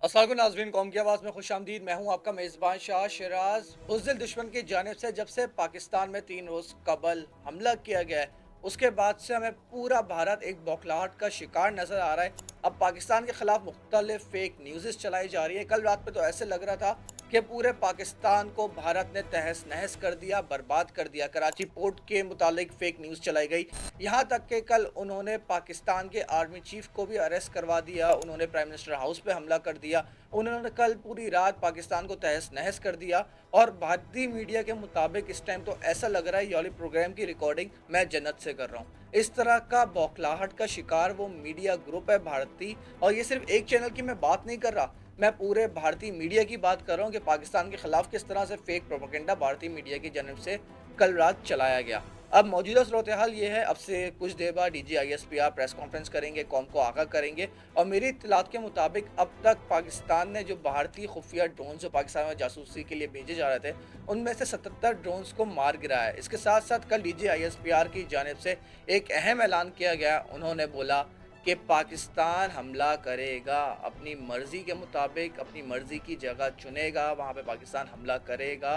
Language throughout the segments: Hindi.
अस्सलाम नाज़रीन, कौम की आवाज़ में खुशामदीद। मैं हूं आपका मेज़बान शाह शिराज। बुज़दिल दुश्मन की जानिब से जब से पाकिस्तान में 3 रोज़ कबल हमला किया गया है, उसके बाद से हमें पूरा भारत एक बौखलाहट का शिकार नज़र आ रहा है। अब पाकिस्तान के ख़िलाफ़ मुख्तलिफ फ़ेक न्यूज़ चलाई जा रही है। कल रात में तो ऐसे लग रहा था कि पूरे पाकिस्तान को भारत ने तहस नहस कर दिया, बर्बाद कर दिया। कराची पोर्ट के मुतालिक फ़ेक न्यूज़ चलाई गई। यहाँ तक कि कल उन्होंने पाकिस्तान के आर्मी चीफ को भी अरेस्ट करवा दिया, उन्होंने प्राइम मिनिस्टर हाउस पे हमला कर दिया, उन्होंने कल पूरी रात पाकिस्तान को तहस नहस कर दिया। और भारतीय मीडिया के मुताबिक इस टाइम तो ऐसा लग रहा है ये वाली प्रोग्राम की रिकॉर्डिंग मैं जन्नत से कर रहा हूँ। इस तरह का बौखलाहट का शिकार वो मीडिया ग्रुप है भारतीय। और ये सिर्फ एक चैनल की मैं बात नहीं कर रहा, मैं पूरे भारतीय मीडिया की बात कर रहा हूँ कि पाकिस्तान के खिलाफ किस तरह से फेक प्रोपेगेंडा भारतीय मीडिया की जानब से कल रात चलाया गया। अब मौजूदा सूरत हाल ये है, अब से कुछ देर बाद DGISPR प्रेस कॉन्फ्रेंस करेंगे, कौम को आगाह करेंगे। और मेरी इत्तलात के मुताबिक अब तक पाकिस्तान ने जो भारतीय खुफिया ड्रोन जो पाकिस्तान में जासूसी के लिए भेजे जा रहे थे, उनमें से 77 ड्रोन्स को मार गिराया है। इसके साथ साथ कल DGISPR की जानिब से एक अहम ऐलान किया गया। उन्होंने बोला कि पाकिस्तान हमला करेगा, अपनी मर्जी के मुताबिक अपनी मर्जी की जगह चुनेगा, वहाँ पे पाकिस्तान हमला करेगा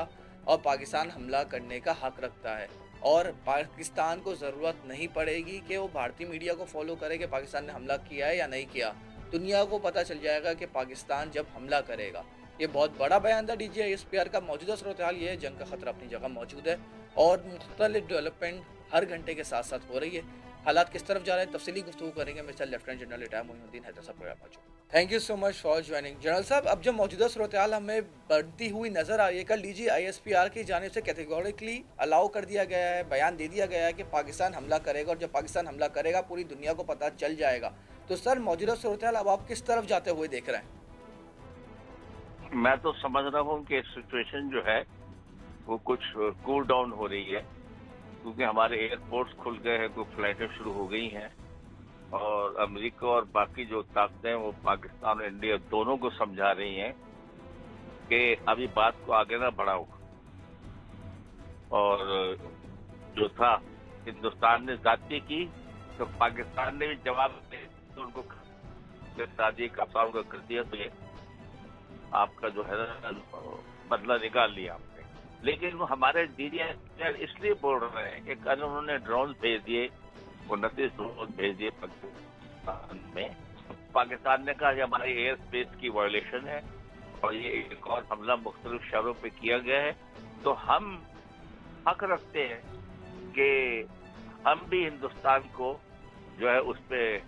और पाकिस्तान हमला करने का हक रखता है। और पाकिस्तान को ज़रूरत नहीं पड़ेगी कि वो भारतीय मीडिया को फॉलो करे कि पाकिस्तान ने हमला किया है या नहीं किया। दुनिया को पता चल जाएगा कि पाकिस्तान जब हमला करेगा। ये बहुत बड़ा बयान था DGISPR का। मौजूदा सूरत हाल ये है, जंग का खतरा अपनी जगह मौजूद है और मुख्तलिफ डेवलपमेंट हर घंटे के साथ साथ हो रही है। हालात किस तरफ जा रहे हैं, तफसीली गुफ्तगू करेंगे मेरे साथ lieutenant general retire Moinuddin Haider साहब प्रोग्राम मौजूद। Thank you so much for joining general साहब। अब जो मौजूदा सूरत हाल हमें बढ़ती हुई नज़र आ रही है, कल DGISPR की जानिब से कैटेगोरिकली अलाउ कर दिया गया है, बयान दे दिया गया है कि पाकिस्तान हमला करेगा और जब पाकिस्तान हमला करेगा पूरी दुनिया को पता चल जाएगा। तो सर, मौजूदा सूरत हाल अब आप किस तरफ जाते हुए देख रहे हैं? मैं तो समझ रहा हूँ कि सिचुएशन जो है वो कुछ कूल डाउन हो रही है, क्योंकि हमारे एयरपोर्ट्स खुल गए हैं, कुछ फ्लाइटें शुरू हो गई हैं और अमेरिका और बाकी जो ताकतें वो पाकिस्तान और इंडिया दोनों को समझा रही हैं कि अभी बात को आगे ना बढ़ाओ। और जो था, हिंदुस्तान ने जाती की तो पाकिस्तान ने भी जवाब दे तो उनको शादी का कर दिया, तो ये आपका जो है ना बदला निकाल लिया आपने। लेकिन वो हमारे DGISPR इसलिए बोल रहे हैं कि कल उन्होंने ड्रोन भेज दिए, 29 ड्रोन भेज दिए पाकिस्तान में। पाकिस्तान ने कहा कि हमारे एयर स्पेस की वायलेशन है और ये एक और हमला मुख्तलिफ शहरों पे किया गया है, तो हम हक रखते हैं कि हम भी हिंदुस्तान को जो है उस पर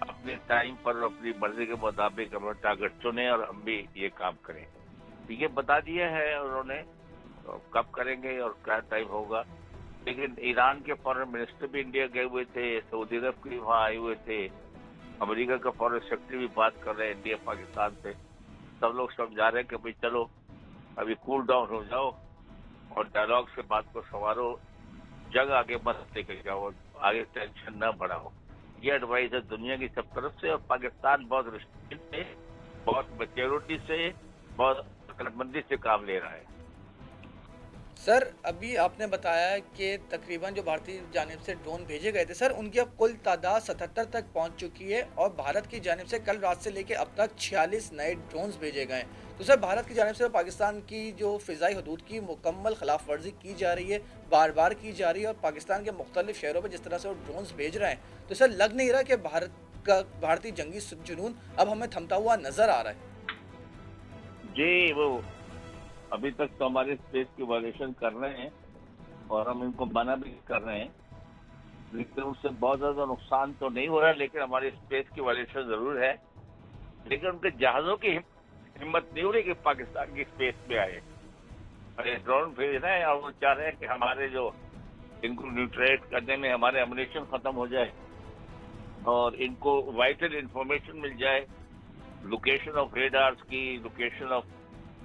अपने टाइम पर अपनी मर्जी के मुताबिक अपना टारगेट चुने और हम भी ये काम करें। तो ये बता दिया है उन्होंने, तो कब करेंगे और क्या टाइम होगा। लेकिन ईरान के फॉरेन मिनिस्टर भी इंडिया गए हुए थे, सऊदी अरब के वहाँ आए हुए थे, अमेरिका का फॉरेन सेक्रेटरी भी बात कर रहे हैं इंडिया पाकिस्तान से। सब लोग समझा रहे हैं कि भाई चलो अभी कूल डाउन हो जाओ और डायलॉग से बात को संवारो, जंग आगे मत लेकर जाओ, आगे टेंशन न बढ़ाओ। ये एडवाइस है दुनिया की सब तरफ से। और पाकिस्तान बहुत रिस्ट्रिक्ट से, बहुत मैच्योरिटी से, बहुत अकलमंदी से काम ले रहा है। सर, अभी आपने बताया कि तकरीबन जो भारतीय जानिब से ड्रोन भेजे गए थे सर, उनकी अब कुल तादाद 77 तक पहुंच चुकी है और भारत की जानिब से कल रात से लेकर अब तक 46 नए ड्रोन्स भेजे गए हैं। तो सर, भारत की जानिब से पाकिस्तान की जो फ़िज़ाई हदूद की मुकम्मल खिलाफ वर्जी की जा रही है, बार बार की जा रही है, और पाकिस्तान के मुख्तलिफ शहरों पर जिस तरह से वो ड्रोन्स भेज रहे हैं, तो सर लग नहीं रहा कि भारतीय जंगी जुनून अब हमें थमता हुआ नज़र आ रहा है। जी, वो अभी तक तो हमारे स्पेस की वायलेशन कर रहे हैं और हम इनको मना भी कर रहे हैं, लेकिन उससे बहुत ज्यादा नुकसान तो नहीं हो रहा है। लेकिन हमारी स्पेस की वायलेशन जरूर है, लेकिन उनके जहाजों की हिम्मत नहीं हो रही कि पाकिस्तान की स्पेस में आए और ये ड्रोन भेज रहे हैं और वो चाह रहे हैं कि हमारे जो इनको न्यूट्रलाइज करने में हमारे एमुनेशन खत्म हो जाए और इनको वाइटल इंफॉर्मेशन मिल जाए, लोकेशन ऑफ रेडार्स की, लोकेशन ऑफ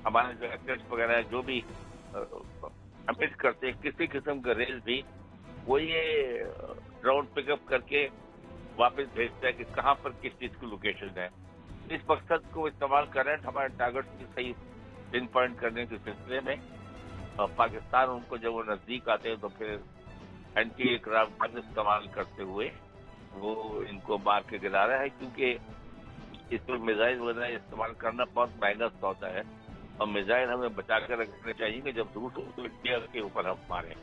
हमारे जो एसेट्स वगैरह जो भी अमिट करते हैं, किसी किस्म का रेल भी वो ये ड्रोन पिकअप करके वापस भेजता है कि कहाँ पर किस चीज की लोकेशन है। इस मकसद को इस्तेमाल कर रहे हैं हमारे टारगेट की सही पिन पॉइंट करने के सिलसिले में। और पाकिस्तान उनको जब वो नजदीक आते हैं तो फिर एंटी एयरक्राफ्ट गन इस्तेमाल करते हुए वो इनको मार के गिरा रहा है, क्योंकि इस पर मिसाइल वगैरह इस्तेमाल करना बहुत महंगा सौदा है, और मिसाइल हमें बचा कर रखने चाहिए कि जब जरूरत हो तो इंडिया के ऊपर हम मारें।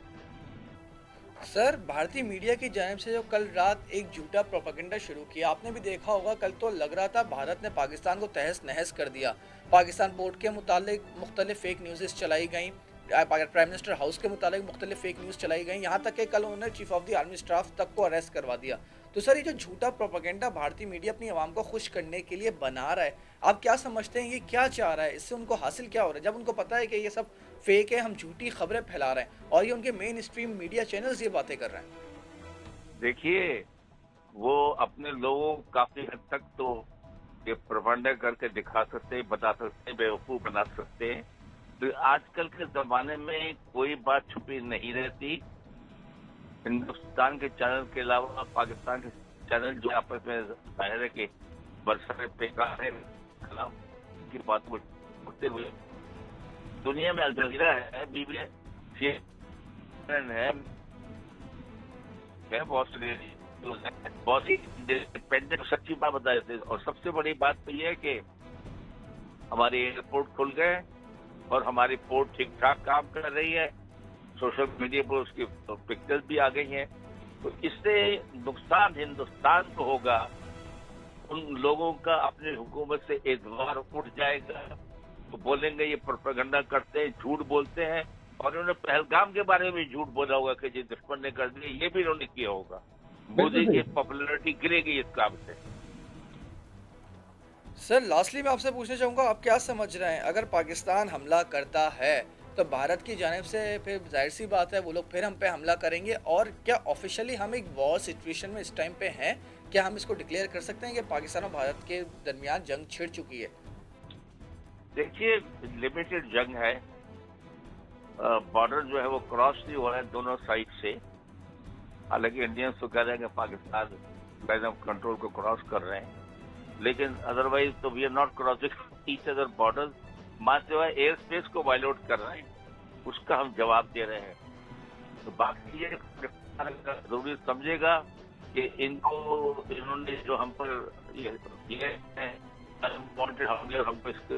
सर, भारतीय मीडिया की जानिब से जो कल रात एक झूठा प्रोपेगेंडा शुरू किया, आपने भी देखा होगा। कल तो लग रहा था भारत ने पाकिस्तान को तहस नहस कर दिया। पाकिस्तान पोर्ट के मुतालिक मुख्तलिफ फेक न्यूज़ चलाई गई, प्राइम मिनिस्टर हाउस के मुतालिक मुख्तलिफ फेक न्यूज़ चलाई गई, यहाँ तक कि कल उन्होंने chief of the army staff तक को अरेस्ट करवा दिया। तो सर, ये जो झूठा प्रोपेगेंडा भारतीय मीडिया अपनी आवाम को खुश करने के लिए बना रहा है, आप क्या समझते हैं ये क्या चाह रहा है? इससे उनको हासिल क्या हो रहा है, जब उनको पता है कि ये सब फेक है, हम झूठी खबरें फैला रहे हैं और ये उनके मेन स्ट्रीम मीडिया चैनल्स ये बातें कर रहे हैं? देखिए, वो अपने लोगों को काफी हद तक तो ये प्रोपेगेंडा करके दिखा सकते हैं, बता सकते हैं, बेवकूफ बना सकते हैं। तो आजकल के जमाने में कोई बात छुपी नहीं रहती। हिंदुस्तान के चैनल के अलावा पाकिस्तान के चैनल जो आपस में जाहिर है कि बरसरे बेकार है की बात को करते हुए दुनिया में अल जजीरा है, बीबी है, CNN है, बहुत ही इंडिपेंडेंट सच्ची बात बताए थे। और सबसे बड़ी बात तो ये है कि हमारे एयरपोर्ट खुल गए और हमारी पोर्ट ठीक ठाक काम कर रही है। सोशल मीडिया पर उसकी पिक्चर्स भी आ गई हैं। तो इससे नुकसान हिंदुस्तान को होगा। उन लोगों का अपनी हुकूमत से एतबार उठ जाएगा, तो बोलेंगे ये प्रोपेगेंडा करते हैं, झूठ बोलते हैं। और उन्होंने पहलगाम के बारे में झूठ बोला होगा कि ये दुश्मन ने कर दिया, ये भी उन्होंने किया होगा। मोदी की पॉपुलैरिटी गिरेगी इस काम से। सर, लास्टली मैं आपसे पूछना चाहूँगा, आप क्या समझ रहे हैं अगर पाकिस्तान हमला करता है तो भारत की जानिब से फिर जाहिर सी बात है वो लोग फिर हम पे हमला करेंगे? और क्या ऑफिशियली हम एक वॉर सिचुएशन में इस टाइम पे हैं? क्या हम इसको डिक्लेयर कर सकते हैं कि पाकिस्तान और भारत के दरमियान जंग छिड़ चुकी है? देखिए, लिमिटेड जंग है। बॉर्डर जो है वो क्रॉस नहीं हो रहा है दोनों साइड से। हालांकि इंडियंस तो कह रहे हैं कि पाकिस्तान लाइन ऑफ कंट्रोल को क्रॉस कर रहे हैं, लेकिन अदरवाइज तो we are not crossing each other border. मानते हुए एयर स्पेस को वायलेट कर रहे हैं, उसका हम जवाब दे रहे हैं। तो बाकी ये जरूरी समझेगा कि इन्होंने जो हम पर ये अनवांटेड हमले हमको इसके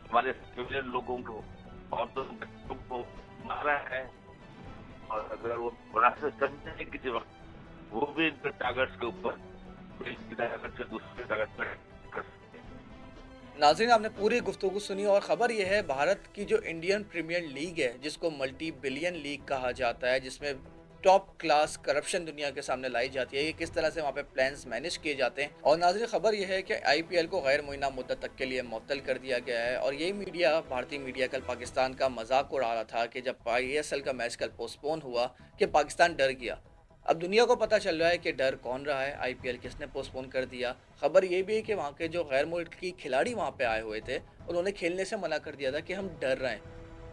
हमारे सिविलियन लोगों को और तो बच्चों को मारा है। और अगर वो बड़ा से समझने किसी वक्त वो भी इनके टारगेट्स के ऊपर एक टारगेट से दूसरे टारगेट पर कर सकते हैं। नाज़रीन, आपने पूरी गुफ्तगू सुनी और ख़बर यह है, भारत की जो इंडियन प्रीमियर लीग है, जिसको मल्टी बिलियन लीग कहा जाता है, जिसमें टॉप क्लास करप्शन दुनिया के सामने लाई जाती है, ये किस तरह से वहाँ पे प्लान्स मैनेज किए जाते हैं। और नाज़रीन, ख़बर यह है कि IPL को गैर मुय्यना मुद्दत तक के लिए मुअत्तल कर दिया गया है। और यही मीडिया, भारतीय मीडिया कल पाकिस्तान का मजाक उड़ा रहा था कि जब ISL का मैच कल पोस्टपोन हुआ कि पाकिस्तान डर गया। अब दुनिया को पता चल रहा है कि डर कौन रहा है, IPL किसने पोस्टपोन कर दिया। खबर ये भी है कि वहाँ के जो गैर मुल्की खिलाड़ी वहाँ पे आए हुए थे, उन्होंने खेलने से मना कर दिया था कि हम डर रहे हैं,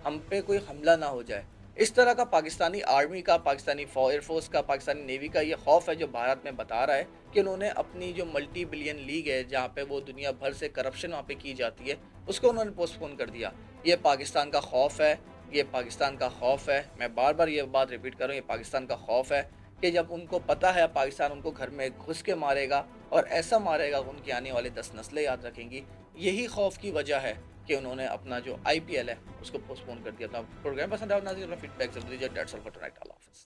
हम पे कोई हमला ना हो जाए। इस तरह का पाकिस्तानी आर्मी का, पाकिस्तानी एयरफोर्स का, पाकिस्तानी नेवी का ये खौफ है जो भारत में बता रहा है कि उन्होंने अपनी जो मल्टी बिलियन लीग है, जहाँ पे वो दुनिया भर से करप्शन वहाँ पे की जाती है, उसको उन्होंने पोस्टपोन कर दिया। ये पाकिस्तान का खौफ है, ये पाकिस्तान का खौफ है। मैं बार बार ये बात रिपीट कर रहा हूँ, ये पाकिस्तान का खौफ है कि जब उनको पता है पाकिस्तान उनको घर में घुस के मारेगा और ऐसा मारेगा उनकी आने वाली 10 नस्लें याद रखेंगी। यही खौफ की वजह है कि उन्होंने अपना जो IPL है उसको पोस्टपोन कर दिया। अपना प्रोग्राम पसंद आया नाज़रीन, अपना फीडबैक जरूर दीजिए। That's all for tonight. Allah हाफ़िज़।